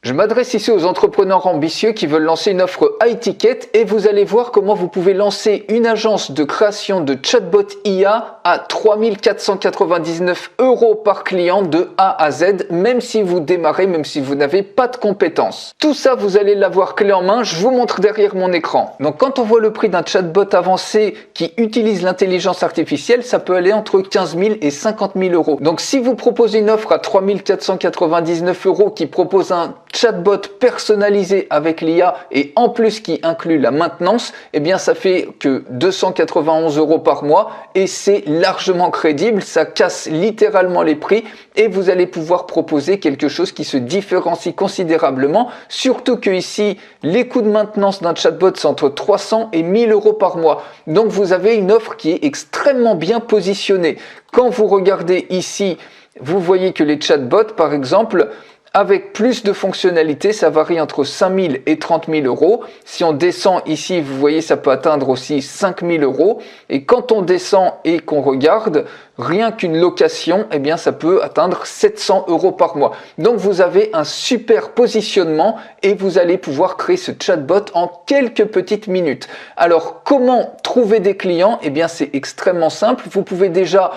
Je m'adresse ici aux entrepreneurs ambitieux qui veulent lancer une offre high ticket et vous allez voir comment vous pouvez lancer une agence de création de chatbot IA à 3 499 € par client de A à Z, même si vous démarrez, même si vous n'avez pas de compétences. Tout ça, vous allez l'avoir clé en main, je vous montre derrière mon écran. Donc quand on voit le prix d'un chatbot avancé qui utilise l'intelligence artificielle, ça peut aller entre 15 000 et 50 000 €. Donc si vous proposez une offre à 3 499 € qui propose un chatbot personnalisé avec l'IA et en plus qui inclut la maintenance, eh bien ça fait que 291 € par mois et c'est largement crédible, ça casse littéralement les prix et vous allez pouvoir proposer quelque chose qui se différencie considérablement, surtout que ici les coûts de maintenance d'un chatbot sont entre 300 et 1000 € par mois. Donc vous avez une offre qui est extrêmement bien positionnée. Quand vous regardez ici, vous voyez que les chatbots par exemple, avec plus de fonctionnalités, ça varie entre 5 000 et 30 000 €. Si on descend ici, vous voyez, ça peut atteindre aussi 5 000 €. Et quand on descend et qu'on regarde, rien qu'une location, eh bien, ça peut atteindre 700 € par mois. Donc, vous avez un super positionnement et vous allez pouvoir créer ce chatbot en quelques petites minutes. Alors, comment trouver des clients? Eh bien, c'est extrêmement simple. Vous pouvez déjà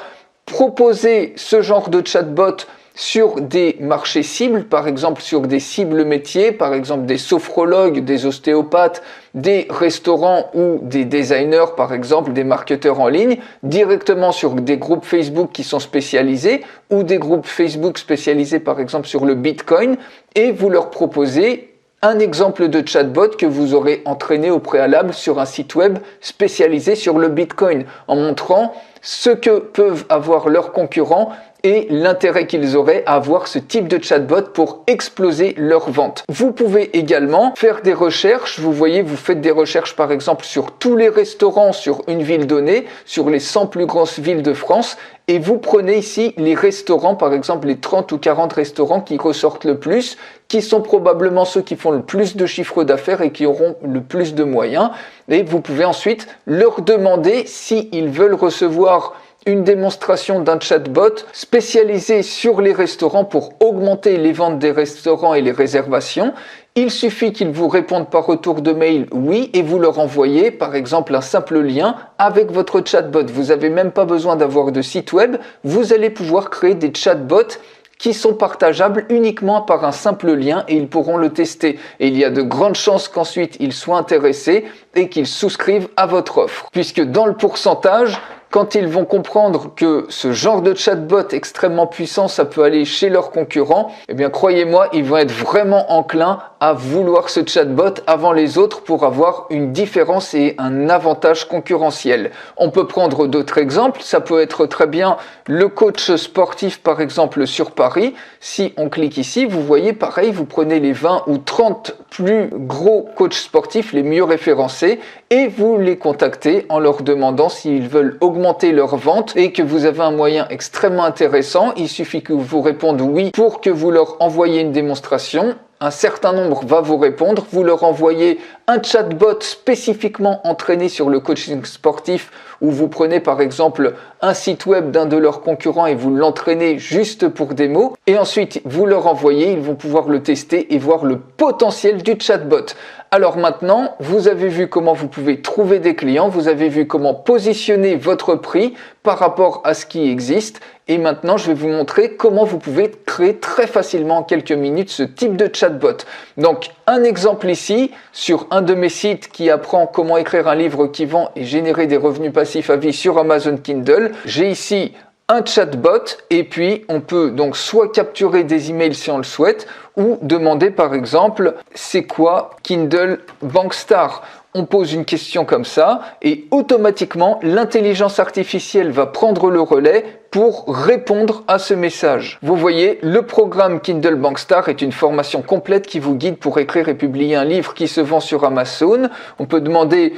proposer ce genre de chatbot sur des marchés cibles, par exemple sur des cibles métiers, par exemple des sophrologues, des ostéopathes, des restaurants ou des designers, par exemple des marketeurs en ligne, directement sur des groupes Facebook qui sont spécialisés ou des groupes Facebook spécialisés par exemple sur le Bitcoin et vous leur proposez un exemple de chatbot que vous aurez entraîné au préalable sur un site web spécialisé sur le Bitcoin en montrant ce que peuvent avoir leurs concurrents et l'intérêt qu'ils auraient à avoir ce type de chatbot pour exploser leurs ventes. Vous pouvez également faire des recherches. Vous voyez, vous faites des recherches par exemple sur tous les restaurants sur une ville donnée, sur les 100 plus grosses villes de France et vous prenez ici les restaurants, par exemple les 30 ou 40 restaurants qui ressortent le plus, qui sont probablement ceux qui font le plus de chiffre d'affaires et qui auront le plus de moyens. Et vous pouvez ensuite leur demander s'ils veulent recevoir une démonstration d'un chatbot spécialisé sur les restaurants pour augmenter les ventes des restaurants et les réservations. Il suffit qu'ils vous répondent par retour de mail oui et vous leur envoyez par exemple un simple lien avec votre chatbot. Vous n'avez même pas besoin d'avoir de site web, vous allez pouvoir créer des chatbots qui sont partageables uniquement par un simple lien et ils pourront le tester. Et il y a de grandes chances qu'ensuite ils soient intéressés et qu'ils souscrivent à votre offre. Puisque dans le pourcentage, quand ils vont comprendre que ce genre de chatbot extrêmement puissant, ça peut aller chez leurs concurrents, eh bien croyez-moi, ils vont être vraiment enclins à vouloir ce chatbot avant les autres pour avoir une différence et un avantage concurrentiel. On peut prendre d'autres exemples, ça peut être très bien le coach sportif par exemple sur Paris. Si on clique ici, vous voyez pareil, vous prenez les 20 ou 30 plus gros coachs sportifs, les mieux référencés, et vous les contactez en leur demandant s'ils veulent augmenter leurs ventes et que vous avez un moyen extrêmement intéressant. Il suffit que vous répondent oui pour que vous leur envoyiez une démonstration. Un certain nombre va vous répondre, vous leur envoyez un chatbot spécifiquement entraîné sur le coaching sportif où vous prenez par exemple un site web d'un de leurs concurrents et vous l'entraînez juste pour démo et ensuite vous leur envoyez, ils vont pouvoir le tester et voir le potentiel du chatbot. Alors maintenant, vous avez vu comment vous pouvez trouver des clients, vous avez vu comment positionner votre prix par rapport à ce qui existe et maintenant je vais vous montrer comment vous pouvez créer très facilement en quelques minutes ce type de chatbot. Donc un exemple ici sur un de mes sites qui apprend comment écrire un livre qui vend et générer des revenus passifs à vie sur Amazon Kindle. J'ai ici un chatbot et puis on peut donc soit capturer des emails si on le souhaite ou demander par exemple c'est quoi Kindle Bankstar. On pose une question comme ça et automatiquement l'intelligence artificielle va prendre le relais pour répondre à ce message. Vous voyez, le programme Kindle Bankstar est une formation complète qui vous guide pour écrire et publier un livre qui se vend sur Amazon. On peut demander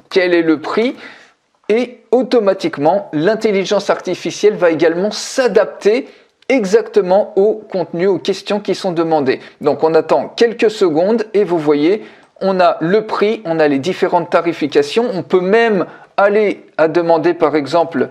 quel est le prix. Et automatiquement, l'intelligence artificielle va également s'adapter exactement au contenu, aux questions qui sont demandées. Donc on attend quelques secondes et vous voyez, on a le prix, on a les différentes tarifications. On peut même aller à demander par exemple,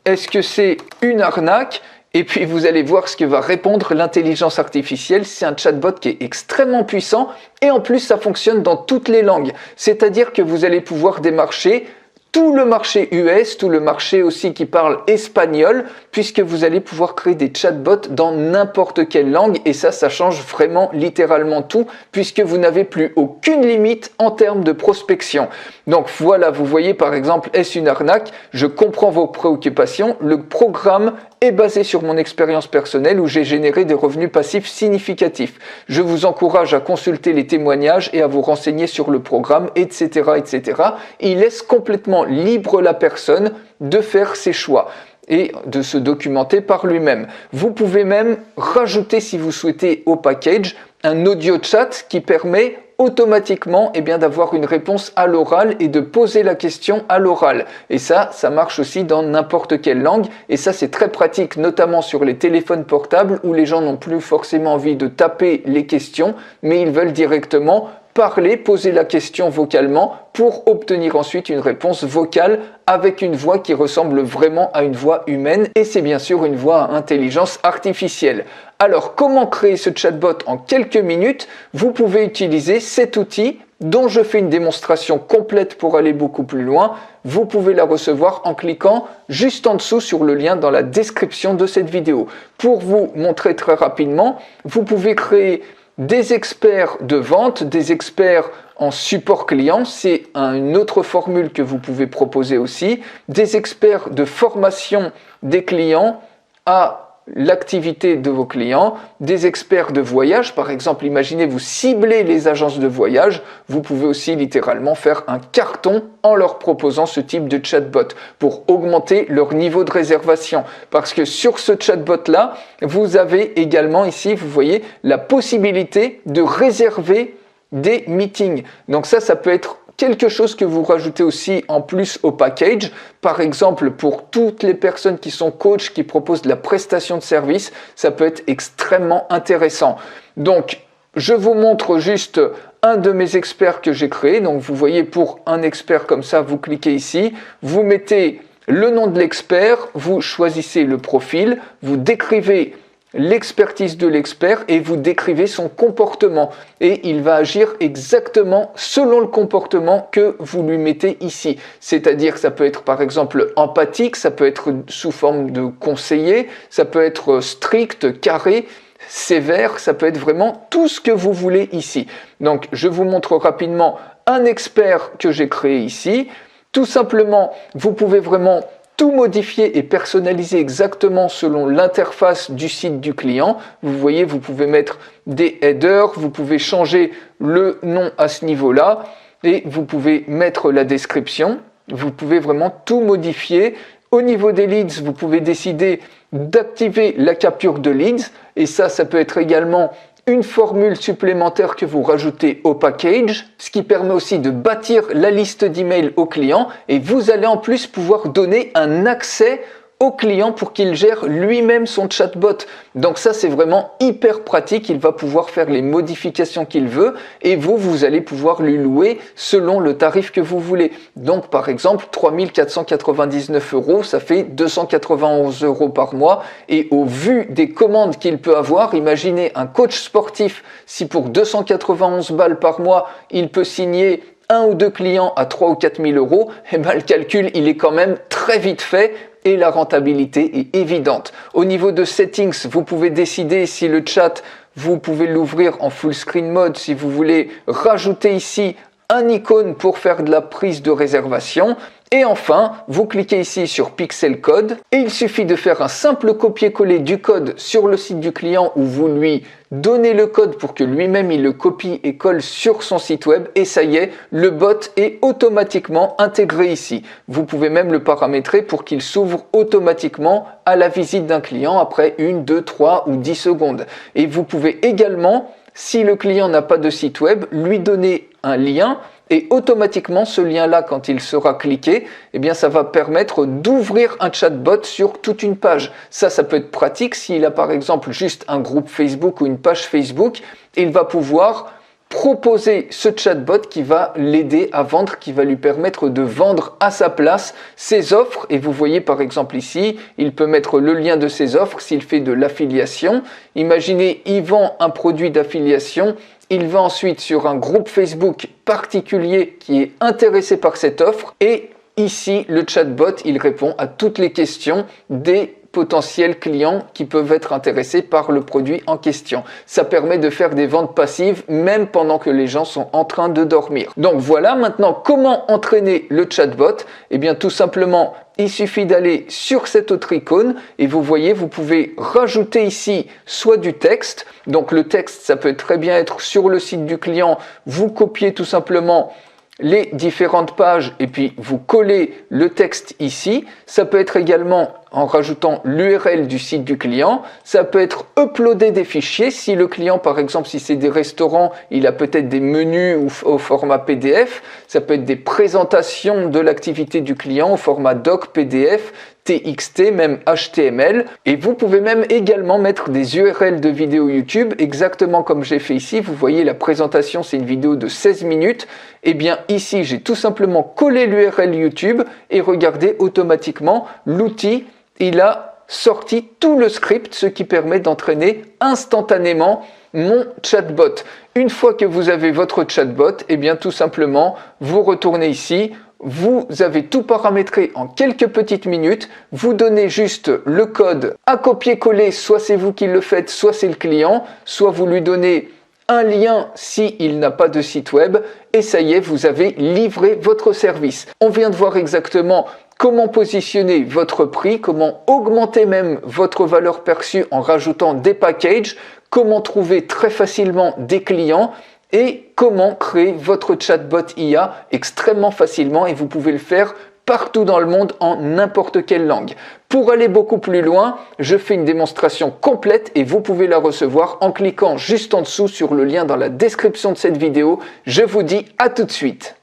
est-ce que c'est une arnaque ? Et puis vous allez voir ce que va répondre l'intelligence artificielle. C'est un chatbot qui est extrêmement puissant et en plus ça fonctionne dans toutes les langues. C'est-à-dire que vous allez pouvoir démarcher tout le marché US, tout le marché aussi qui parle espagnol, puisque vous allez pouvoir créer des chatbots dans n'importe quelle langue, et ça change vraiment littéralement tout, puisque vous n'avez plus aucune limite en termes de prospection. Donc voilà, vous voyez par exemple, est-ce une arnaque? Je comprends vos préoccupations, le programme est basé sur mon expérience personnelle où j'ai généré des revenus passifs significatifs. Je vous encourage à consulter les témoignages et à vous renseigner sur le programme, etc., etc. Il laisse complètement libre la personne de faire ses choix et de se documenter par lui-même. Vous pouvez même rajouter, si vous souhaitez, au package un audio chat qui permet automatiquement d'avoir une réponse à l'oral et de poser la question à l'oral. Et ça marche aussi dans n'importe quelle langue. Et ça, c'est très pratique, notamment sur les téléphones portables où les gens n'ont plus forcément envie de taper les questions, mais ils veulent directement parler, poser la question vocalement pour obtenir ensuite une réponse vocale avec une voix qui ressemble vraiment à une voix humaine et c'est bien sûr une voix à intelligence artificielle. Alors comment créer ce chatbot en quelques minutes? Vous pouvez utiliser cet outil dont je fais une démonstration complète pour aller beaucoup plus loin. Vous pouvez la recevoir en cliquant juste en dessous sur le lien dans la description de cette vidéo. Pour vous montrer très rapidement, vous pouvez créer des experts de vente, des experts en support client, c'est une autre formule que vous pouvez proposer aussi, des experts de formation des clients à l'activité de vos clients, des experts de voyage, par exemple, imaginez vous ciblez les agences de voyage, vous pouvez aussi littéralement faire un carton en leur proposant ce type de chatbot pour augmenter leur niveau de réservation. Parce que sur ce chatbot-là, vous avez également ici, vous voyez, la possibilité de réserver des meetings. Donc ça peut être quelque chose que vous rajoutez aussi en plus au package. Par exemple, pour toutes les personnes qui sont coachs, qui proposent de la prestation de service, ça peut être extrêmement intéressant. Donc, je vous montre juste un de mes experts que j'ai créé. Donc, vous voyez, pour un expert comme ça, vous cliquez ici, vous mettez le nom de l'expert, vous choisissez le profil, vous décrivez l'expertise de l'expert et vous décrivez son comportement et il va agir exactement selon le comportement que vous lui mettez ici. C'est-à-dire ça peut être par exemple empathique, ça peut être sous forme de conseiller, ça peut être strict, carré, sévère, ça peut être vraiment tout ce que vous voulez ici. Donc je vous montre rapidement un expert que j'ai créé ici. Tout simplement, vous pouvez vraiment tout modifier et personnaliser exactement selon l'interface du site du client. Vous voyez, vous pouvez mettre des headers, vous pouvez changer le nom à ce niveau-là et vous pouvez mettre la description. Vous pouvez vraiment tout modifier. Au niveau des leads, vous pouvez décider d'activer la capture de leads et ça peut être également une formule supplémentaire que vous rajoutez au package, ce qui permet aussi de bâtir la liste d'emails au client et vous allez en plus pouvoir donner un accès au client pour qu'il gère lui-même son chatbot. Donc ça, c'est vraiment hyper pratique. Il va pouvoir faire les modifications qu'il veut et vous allez pouvoir lui louer selon le tarif que vous voulez. Donc, par exemple, 3 499 €, ça fait 291 € par mois. Et au vu des commandes qu'il peut avoir, imaginez un coach sportif, si pour 291 balles par mois, il peut signer 1 ou 2 clients à 3 ou 4 000 €, le calcul, il est quand même très vite fait et la rentabilité est évidente. Au niveau de settings, vous pouvez décider si le chat, vous pouvez l'ouvrir en full screen mode, si vous voulez rajouter ici un icône pour faire de la prise de réservation. Et enfin, vous cliquez ici sur Pixel Code et il suffit de faire un simple copier-coller du code sur le site du client où vous lui donnez le code pour que lui-même il le copie et colle sur son site web et ça y est, le bot est automatiquement intégré ici. Vous pouvez même le paramétrer pour qu'il s'ouvre automatiquement à la visite d'un client après 1, 2, 3 ou 10 secondes. Et vous pouvez également, si le client n'a pas de site web, lui donner un lien. Et automatiquement, ce lien-là, quand il sera cliqué, eh bien, ça va permettre d'ouvrir un chatbot sur toute une page. Ça peut être pratique s'il a par exemple juste un groupe Facebook ou une page Facebook. Il va pouvoir proposer ce chatbot qui va l'aider à vendre, qui va lui permettre de vendre à sa place ses offres. Et vous voyez par exemple ici, il peut mettre le lien de ses offres s'il fait de l'affiliation. Imaginez, il vend un produit d'affiliation, il va ensuite sur un groupe Facebook particulier qui est intéressé par cette offre et ici, le chatbot, il répond à toutes les questions des potentiels clients qui peuvent être intéressés par le produit en question. Ça permet de faire des ventes passives même pendant que les gens sont en train de dormir. Donc voilà, maintenant comment entraîner le chatbot? Eh bien tout simplement, il suffit d'aller sur cette autre icône et vous voyez, vous pouvez rajouter ici soit du texte. Donc le texte, ça peut très bien être sur le site du client. Vous copiez tout simplement les différentes pages et puis vous collez le texte ici. Ça peut être également en rajoutant l'URL du site du client. Ça peut être uploader des fichiers. Si le client, par exemple, si c'est des restaurants, il a peut-être des menus au format PDF. Ça peut être des présentations de l'activité du client au format doc, PDF, TXT, même HTML. Et vous pouvez même également mettre des URL de vidéos YouTube, exactement comme j'ai fait ici. Vous voyez, la présentation, c'est une vidéo de 16 minutes. Et bien ici, j'ai tout simplement collé l'URL YouTube et regardez, automatiquement, l'outil, il a sorti tout le script, ce qui permet d'entraîner instantanément mon chatbot. Une fois que vous avez votre chatbot, et bien tout simplement, vous retournez ici, vous avez tout paramétré en quelques petites minutes, vous donnez juste le code à copier-coller, soit c'est vous qui le faites, soit c'est le client, soit vous lui donnez un lien s'il n'a pas de site web, et ça y est, vous avez livré votre service. On vient de voir exactement comment positionner votre prix, comment augmenter même votre valeur perçue en rajoutant des packages, comment trouver très facilement des clients et comment créer votre chatbot IA extrêmement facilement et vous pouvez le faire partout dans le monde en n'importe quelle langue. Pour aller beaucoup plus loin, je fais une démonstration complète et vous pouvez la recevoir en cliquant juste en dessous sur le lien dans la description de cette vidéo. Je vous dis à tout de suite.